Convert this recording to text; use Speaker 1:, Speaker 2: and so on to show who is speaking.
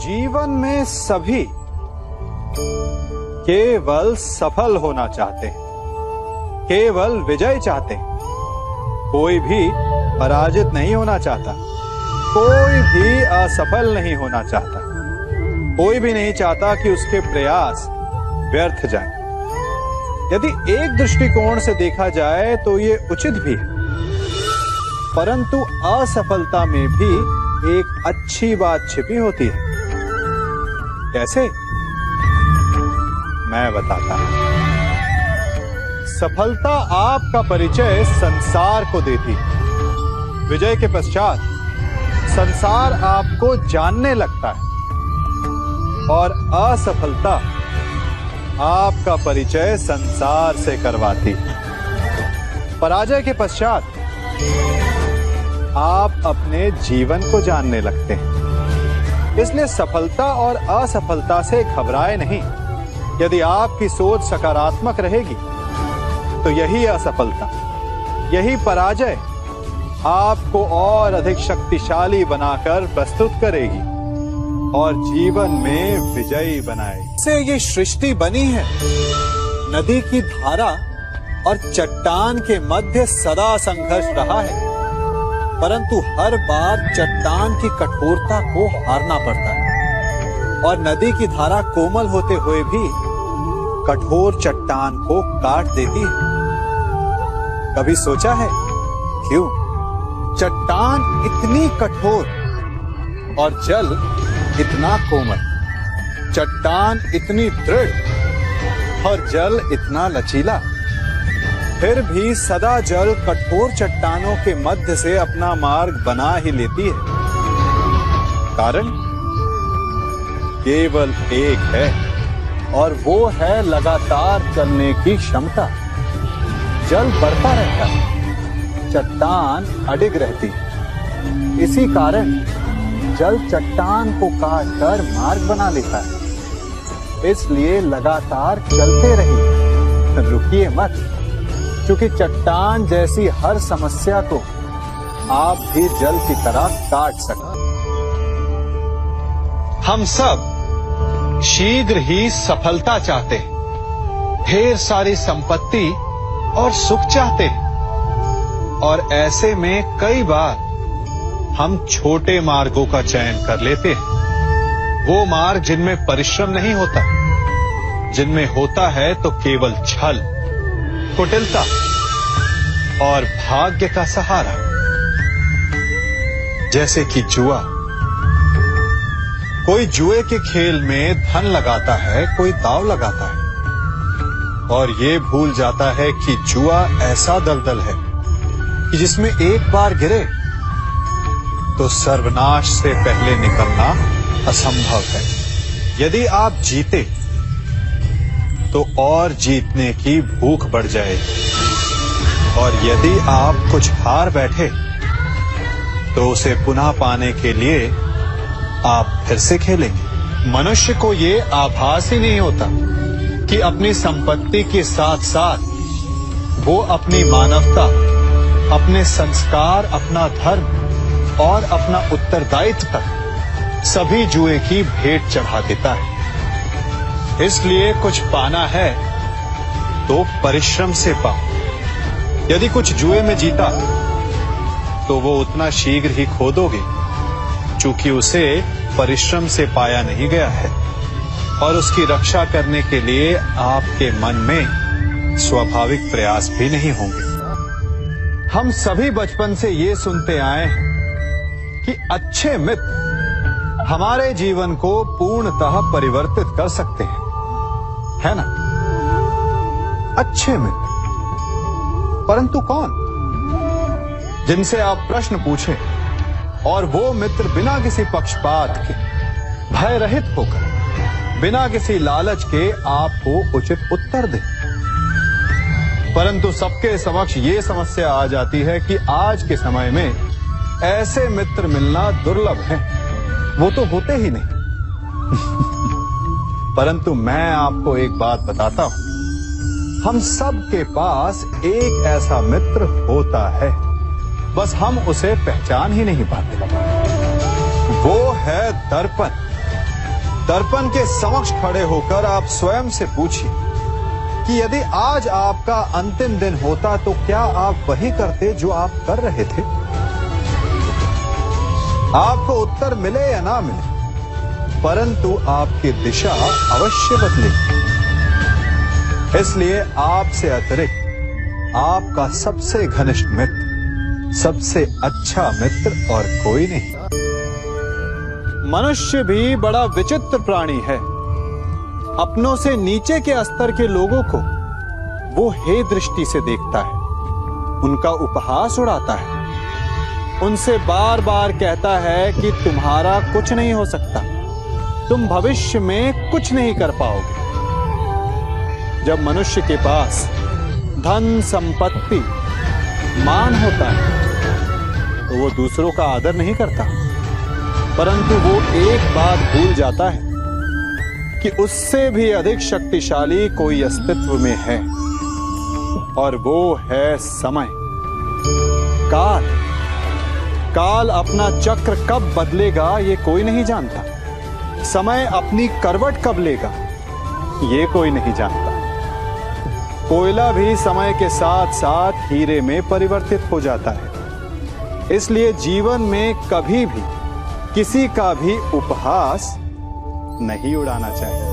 Speaker 1: जीवन में सभी केवल सफल होना चाहते हैं, केवल विजय चाहते हैं। कोई भी पराजित नहीं होना चाहता, कोई भी असफल नहीं होना चाहता, कोई भी नहीं चाहता कि उसके प्रयास व्यर्थ जाएं। यदि एक दृष्टिकोण से देखा जाए तो ये उचित भी है, परंतु असफलता में भी एक अच्छी बात छिपी होती है। कैसे? मैं बताता हूं। सफलता आपका परिचय संसार को देती है। विजय के पश्चात संसार आपको जानने लगता है और असफलता आपका परिचय संसार से करवाती है। पराजय के पश्चात आप अपने जीवन को जानने लगते हैं। इसलिए सफलता और असफलता से घबराए नहीं। यदि आपकी सोच सकारात्मक रहेगी तो यही असफलता, यही पराजय आपको और अधिक शक्तिशाली बनाकर प्रस्तुत करेगी और जीवन में विजयी बनाएगी। से ये सृष्टि बनी है। नदी की धारा और चट्टान के मध्य सदा संघर्ष रहा है, परंतु हर बार चट्टान की कठोरता को हारना पड़ता है और नदी की धारा कोमल होते हुए भी कठोर चट्टान को काट देती है। कभी सोचा है क्यों? चट्टान इतनी कठोर और जल इतना कोमल, चट्टान इतनी दृढ़ और जल इतना लचीला, फिर भी सदा जल कठोर चट्टानों के मध्य से अपना मार्ग बना ही लेती है। कारण केवल एक है और वो है लगातार चलने की क्षमता। जल बढ़ता रहता है, चट्टान अडिग रहती है। इसी कारण जल चट्टान को काटकर मार्ग बना लेता है। इसलिए लगातार चलते रहिए, रुकिए मत, क्योंकि चट्टान जैसी हर समस्या को आप भी जल की तरह काट सकते।
Speaker 2: हम सब शीघ्र ही सफलता चाहते हैं, ढेर सारी संपत्ति और सुख चाहते हैं, और ऐसे में कई बार हम छोटे मार्गों का चयन कर लेते हैं। वो मार्ग जिनमें परिश्रम नहीं होता, जिनमें होता है तो केवल छल, कुटिलता और भाग्य का सहारा। जैसे कि जुआ। कोई जुए के खेल में धन लगाता है, कोई दांव लगाता है और ये भूल जाता है कि जुआ ऐसा दलदल है कि जिसमें एक बार गिरे तो सर्वनाश से पहले निकलना असंभव है। यदि आप जीते तो और जीतने की भूख बढ़ जाएगी, और यदि आप कुछ हार बैठे तो उसे पुनः पाने के लिए आप फिर से खेलेंगे। मनुष्य को ये आभास ही नहीं होता कि अपनी संपत्ति के साथ साथ वो अपनी मानवता, अपने संस्कार, अपना धर्म और अपना उत्तरदायित्व तक सभी जुए की भेंट चढ़ा देता है। इसलिए कुछ पाना है तो परिश्रम से पाओ। यदि कुछ जुए में जीता तो वो उतना शीघ्र ही खो दोगे, चूंकि उसे परिश्रम से पाया नहीं गया है, और उसकी रक्षा करने के लिए आपके मन में स्वाभाविक प्रयास भी नहीं होंगे। हम सभी बचपन से ये सुनते आए हैं कि अच्छे मित्र हमारे जीवन को पूर्णतः परिवर्तित कर सकते हैं, है ना? अच्छे मित्र, परंतु कौन? जिनसे आप प्रश्न पूछें और वो मित्र बिना किसी पक्षपात के, भय रहित होकर, बिना किसी लालच के आपको उचित उत्तर दे। परंतु सबके समक्ष ये समस्या आ जाती है कि आज के समय में ऐसे मित्र मिलना दुर्लभ है, वो तो होते ही नहीं। परंतु मैं आपको एक बात बताता हूं, हम सब के पास एक ऐसा मित्र होता है, बस हम उसे पहचान ही नहीं पाते। वो है दर्पण।
Speaker 1: दर्पण के समक्ष खड़े होकर आप स्वयं से पूछिए कि यदि आज आपका अंतिम दिन होता तो क्या आप वही करते जो आप कर रहे थे? आपको उत्तर मिले या ना मिले, परंतु आपकी दिशा अवश्य बदलेगी। इसलिए आपसे अतिरिक्त आपका सबसे घनिष्ठ मित्र, सबसे अच्छा मित्र और कोई नहीं। मनुष्य भी बड़ा विचित्र प्राणी है। अपनों से नीचे के स्तर के लोगों को वो हे दृष्टि से देखता है, उनका उपहास उड़ाता है, उनसे बार बार कहता है कि तुम्हारा कुछ नहीं हो सकता, तुम भविष्य में कुछ नहीं कर पाओगे। जब मनुष्य के पास धन, संपत्ति, मान होता है तो वो दूसरों का आदर नहीं करता, परंतु वो एक बात भूल जाता है कि उससे भी अधिक शक्तिशाली कोई अस्तित्व में है, और वो है समय। काल काल अपना चक्र कब बदलेगा ये कोई नहीं जानता। समय अपनी करवट कब लेगा ये कोई नहीं जानता। कोयला भी समय के साथ साथ हीरे में परिवर्तित हो जाता है। इसलिए जीवन में कभी भी किसी का भी उपहास नहीं उड़ाना चाहिए।